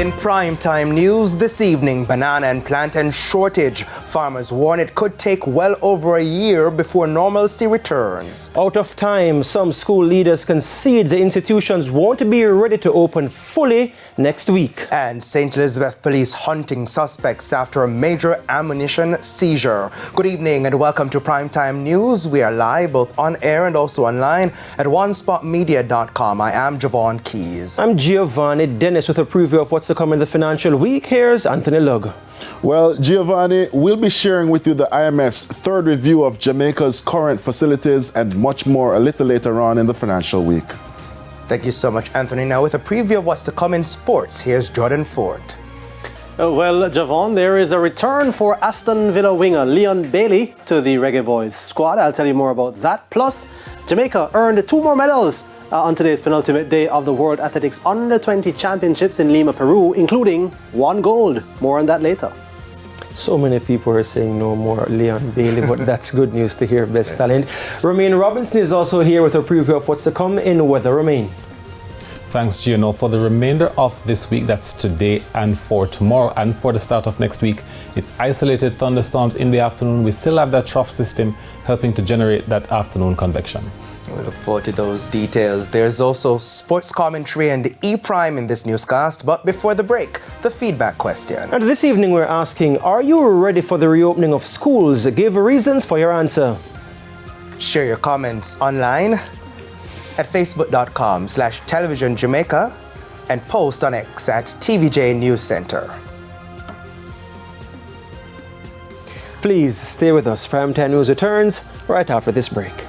In primetime news this evening, banana and plantain shortage. Farmers warn it could take well over a year before normalcy returns. Out of time, some school leaders concede the institutions won't be ready to open fully next week. And St. Elizabeth police hunting suspects after a major ammunition seizure. Good evening and welcome to Primetime News. We are live both on air and also online at onespotmedia.com. I am Javon Keys. I'm Giovanni Dennis with a preview of what's to come in the financial week. Here's Anthony Lugg. Well, Giovanni, we'll be sharing with you the IMF's third review of Jamaica's current facilities and much more a little later on in the financial week. Thank you so much, Anthony. Now with a preview of what's to come in sports, here's Jordan Ford. Well, Javon, there is a return for Aston Villa winger Leon Bailey to the Reggae Boys squad. I'll tell you more about that. Plus, Jamaica earned 2 more medals on today's penultimate day of the World Athletics Under-20 Championships in Lima, Peru, including 1 gold. More on that later. So many people are saying no more Leon Bailey, but that's good news to hear, best talent. Romain Robinson is also here with a preview of what's to come in weather. Romain. Thanks, Gino. For the remainder of this week, that's today and for tomorrow and for the start of next week, it's isolated thunderstorms in the afternoon. We still have that trough system helping to generate that afternoon convection. We look forward to those details. There's also sports commentary and E-Prime in this newscast. But before the break, the feedback question. And this evening we're asking, are you ready for the reopening of schools? Give reasons for your answer. Share your comments online at facebook.com/televisionjamaica and post on X at TVJ News Center. Please stay with us. Primetime News returns right after this break.